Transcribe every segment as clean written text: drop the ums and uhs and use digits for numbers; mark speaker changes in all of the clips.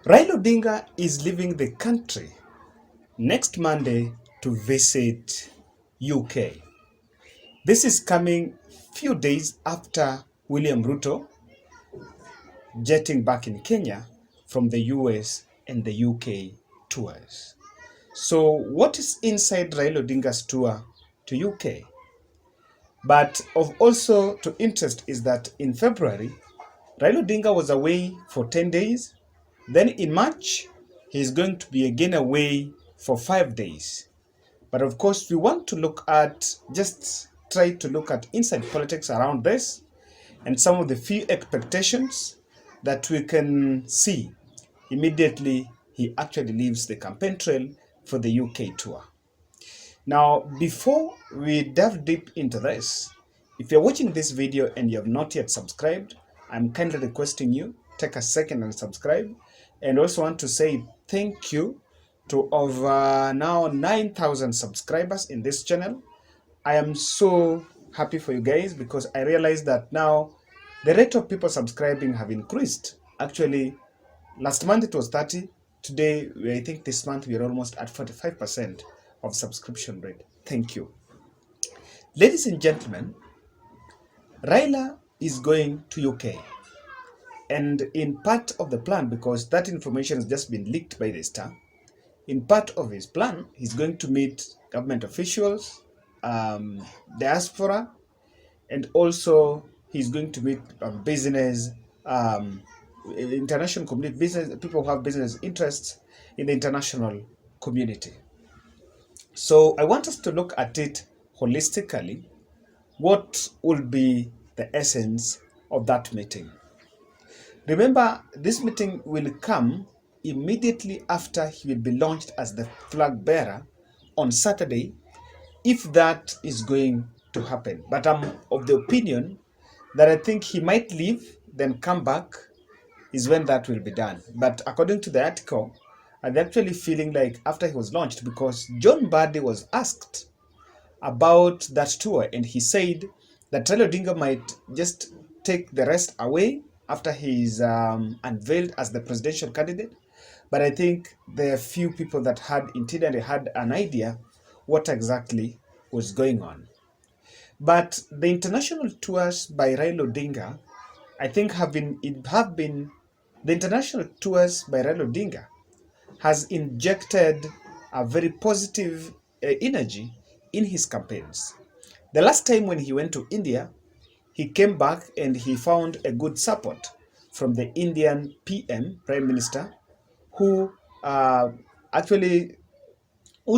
Speaker 1: Raila Odinga is leaving the country next Monday to visit UK. This is coming few days after William Ruto jetting back in Kenya from the US and the UK tours. So what is inside Raila Odinga's tour to UK? But of also to interest is that in February, Raila Odinga was away for 10 days. Then in March, he is going to be again away for 5 days. But of course, we want to look at, just try to look at inside politics around this and some of the few expectations that we can see immediately he actually leaves the campaign trail for the UK tour. Now, before we dive deep into this, if you're watching this video and you have not yet subscribed, I'm kindly requesting you take a second and subscribe. And also want to say thank you to over now 9,000 subscribers in this channel. I am so happy for you guys because I realize that now the rate of people subscribing have increased. Actually, last month it was 30. Today, I think this month we are almost at 45% of subscription rate. Thank you. Ladies and gentlemen, Raila is going to UK. And in part of the plan, because that information has just been leaked by the Star, in part of his plan, he's going to meet government officials, diaspora, and also he's going to meet business, international community, business people who have business interests in the international community. So I want us to look at it holistically. What will be the essence of that meeting? Remember, this meeting will come immediately after he will be launched as the flag bearer on Saturday, if that is going to happen. But I'm of the opinion that I think he might leave, then come back is when that will be done. But according to the article, I'm actually feeling like after he was launched, because John Mbadi was asked about that tour and he said that Raila Odinga might just take the rest away after he is unveiled as the presidential candidate. But I think there are few people that had internally had an idea what exactly was going on. But the international tours by Raila Odinga, I think the international tours by Raila Odinga has injected a very positive energy in his campaigns. The last time when he went to India, he came back and he found a good support from the Indian PM, Prime Minister, who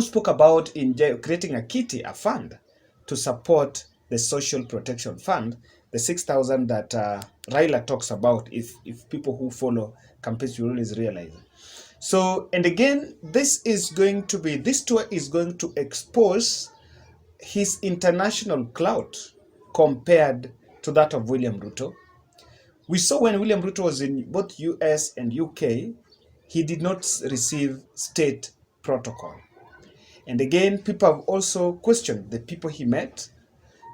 Speaker 1: spoke about creating a kitty, a fund, to support the social protection fund, the 6,000 that Raila talks about, if people who follow campaigns will always realize. So, and again, this tour is going to expose his international clout compared to that of William Ruto. We saw when William Ruto was in both US and UK, he did not receive state protocol. And again, people have also questioned the people he met.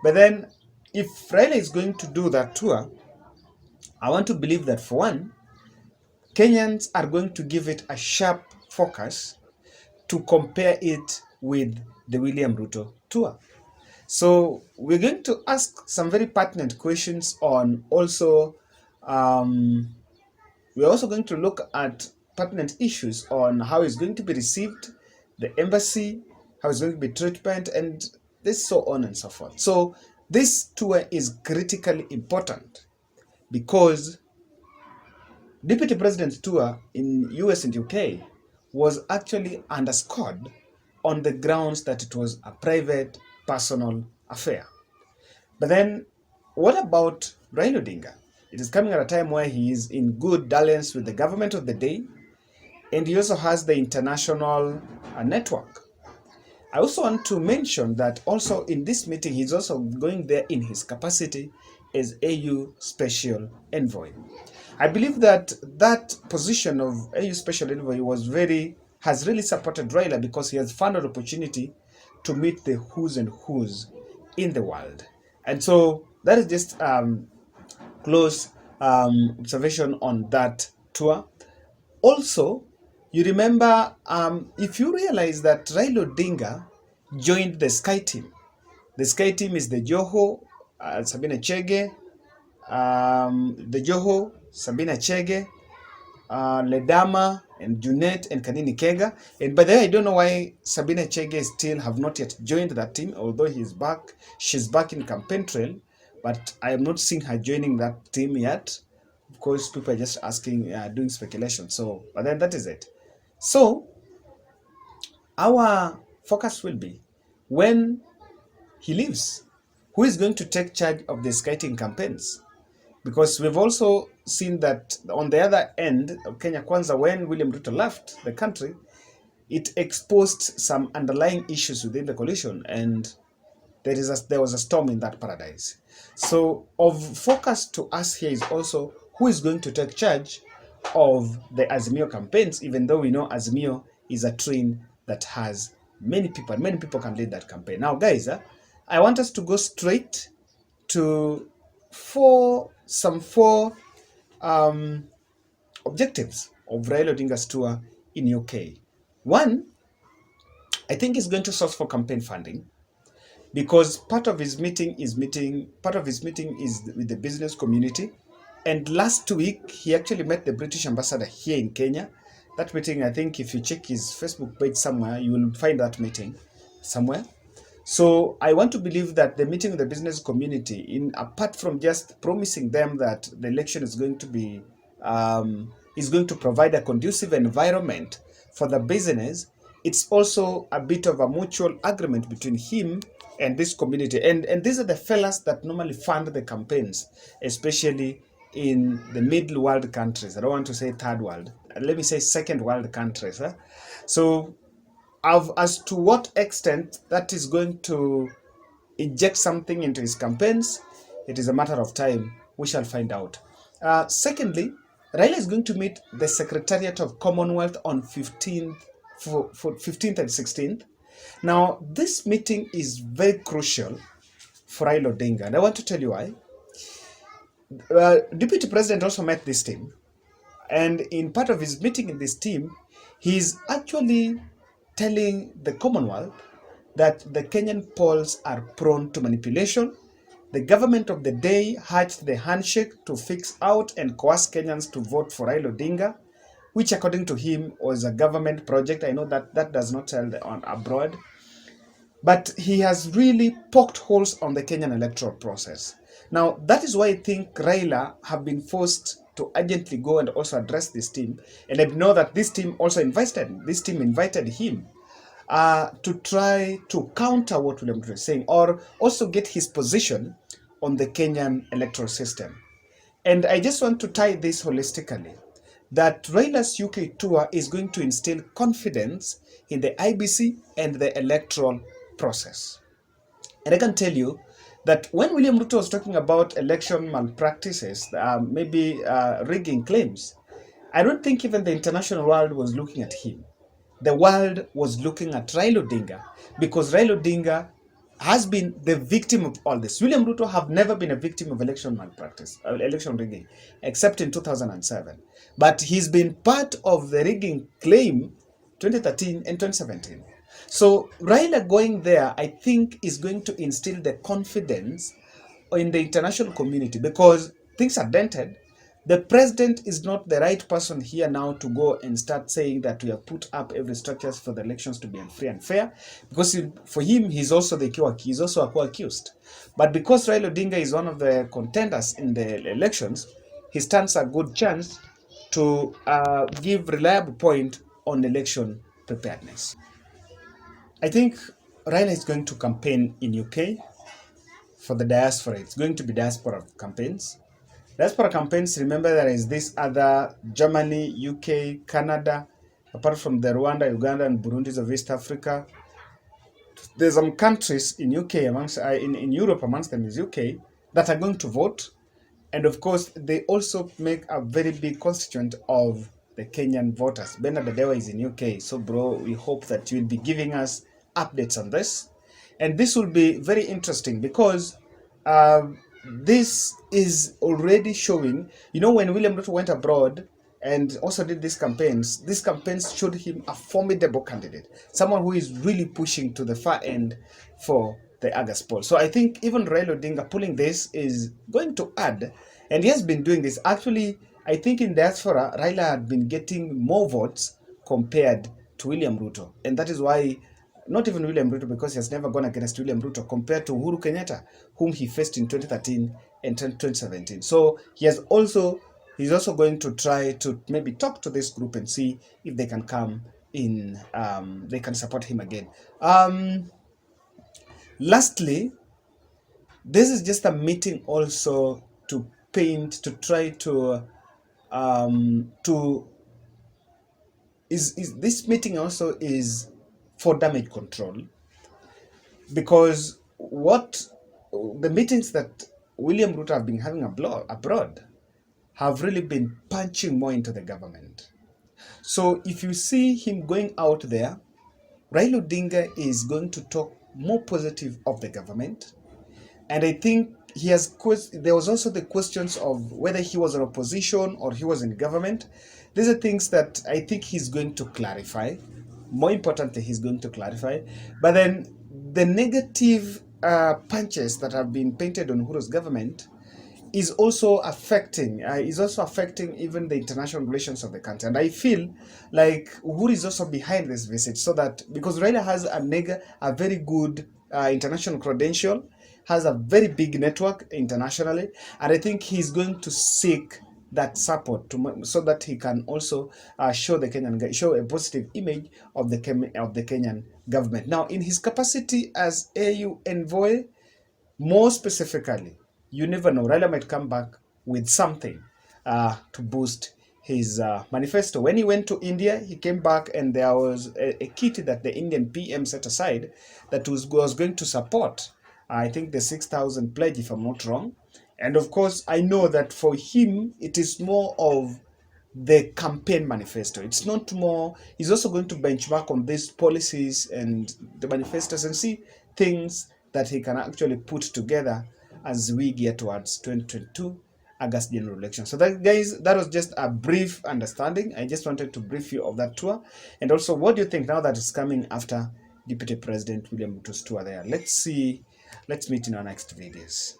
Speaker 1: But then, if Raila is going to do that tour, I want to believe that for one, Kenyans are going to give it a sharp focus to compare it with the William Ruto tour. So we're going to ask some very pertinent questions on also, we're also going to look at pertinent issues on how it's going to be received, the embassy, how it's going to be treatment, and this so on and so forth. So this tour is critically important because Deputy President's tour in US and UK was actually underscored on the grounds that it was a private, personal affair. But then, what about Raila Odinga? It is coming at a time where he is in good dalliance with the government of the day, and he also has the international network. I also want to mention that also in this meeting, he's also going there in his capacity as AU Special Envoy. I believe that that position of AU Special Envoy has really supported Raila because he has found an opportunity to meet the who's and who's in the world. And so that is just close observation on that tour. Also, you remember, if you realize that Raila Odinga joined the Sky Team. The Sky Team is the Joho, Sabina Chege, the Joho, Sabina Chege, Ledama, and Junet, and Kanini Kega. And by the way, I don't know why Sabina Chege still have not yet joined that team, although she's back in campaign trail, but I am not seeing her joining that team yet. Of course, people are just asking, doing speculation. So, but then that is it. So, our focus will be when he leaves, who is going to take charge of the skating campaigns? Because we've also seen that on the other end of Kenya Kwanza, when William Ruto left the country, it exposed some underlying issues within the coalition, and there was a storm in that paradise. So of focus to us here is also who is going to take charge of the Azimio campaigns, even though we know Azimio is a train that has many people can lead that campaign. Now, guys, I want us to go straight to some four objectives of Raila Odinga's tour in UK. One, I think he's going to source for campaign funding, because part of his meeting is with the business community. And last week, he actually met the British ambassador here in Kenya. That meeting, I think if you check his Facebook page somewhere, you will find that meeting somewhere. So I want to believe that the meeting with the business community, apart from just promising them that the election is going to provide a conducive environment for the business, it's also a bit of a mutual agreement between him and this community. And these are the fellas that normally fund the campaigns, especially in the middle world countries. I don't want to say third world. Let me say second world countries. So as to what extent that is going to inject something into his campaigns, it is a matter of time. We shall find out. Secondly, Raila is going to meet the Secretariat of Commonwealth on 15th and 16th. Now, this meeting is very crucial for Raila Odinga, and I want to tell you why. Deputy President also met this team, and in part of his meeting in this team, he's actually telling the Commonwealth that the Kenyan polls are prone to manipulation. The government of the day hatched the handshake to fix out and coerce Kenyans to vote for Raila Odinga, which according to him was a government project. I know that does not tell on abroad, but he has really poked holes on the Kenyan electoral process. Now, that is why I think Raila have been forced to urgently go and also address this team. And I know that this team invited him to try to counter what William Ruto is saying, or also get his position on the Kenyan electoral system. And I just want to tie this holistically, that Raila's UK tour is going to instill confidence in the IBC and the electoral process. And I can tell you that when William Ruto was talking about election malpractices, maybe rigging claims, I don't think even the international world was looking at him. The world was looking at Raila Odinga, because Raila Odinga has been the victim of all this. William Ruto have never been a victim of election malpractice, election rigging, except in 2007. But he's been part of the rigging claim 2013 and 2017. So Raila going there, I think, is going to instill the confidence in the international community, because things are dented. The president is not the right person here now to go and start saying that we have put up every structures for the elections to be free and fair, because for him, he's also a co-accused. But because Raila Odinga is one of the contenders in the elections, he stands a good chance to give reliable point on election preparedness. I think Raila is going to campaign in UK for the diaspora. It's going to be diaspora campaigns. Diaspora campaigns, remember there is this other Germany, UK, Canada, apart from the Rwanda, Uganda, and Burundis of East Africa. There's some countries in UK in Europe, amongst them is UK, that are going to vote. And of course, they also make a very big constituent of the Kenyan voters. Bernard Adewa is in UK. So bro, we hope that you'll be giving us updates on this. And this will be very interesting, because this is already showing, when William Ruto went abroad, and also did these campaigns showed him a formidable candidate, someone who is really pushing to the far end for the August poll. So I think even Raila Odinga pulling this is going to add, and he has been doing this. Actually, I think in diaspora, Raila had been getting more votes compared to William Ruto, and that is why, not even William Ruto, because he has never gone against William Ruto, compared to Uhuru Kenyatta, whom he faced in 2013 and 2017. So he's also going to try to maybe talk to this group and see if they can come in, they can support him again. Lastly, this is just a meeting also to paint, to try to this meeting also is for damage control, because what the meetings that William Ruto have been having abroad have really been punching more into the government. So if you see him going out there, Raila Odinga is going to talk more positive of the government. And I think there was also the questions of whether he was in opposition or he was in government. These are things that I think he's going to clarify. More importantly, he's going to clarify. But then the negative punches that have been painted on Uhuru's government is also affecting even the international relations of the country. And I feel like Uhuru is also behind this visit, so that because Raila has a very good international credential, has a very big network internationally, and I think he's going to seek that support so that he can also show a positive image of the Kenyan government. Now, in his capacity as AU envoy, more specifically, you never know, Raila might come back with something to boost his manifesto. When he went to India, he came back and there was a kit that the Indian PM set aside that was going to support, I think, the 6,000 pledge, if I'm not wrong. And of course, I know that for him, it is more of the campaign manifesto. It's not more, he's also going to benchmark on these policies and the manifestos and see things that he can actually put together as we get towards 2022 August general election. So that, guys, that was just a brief understanding. I just wanted to brief you of that tour. And also, what do you think now that it's coming after Deputy President William Ruto's tour there? Let's meet in our next videos.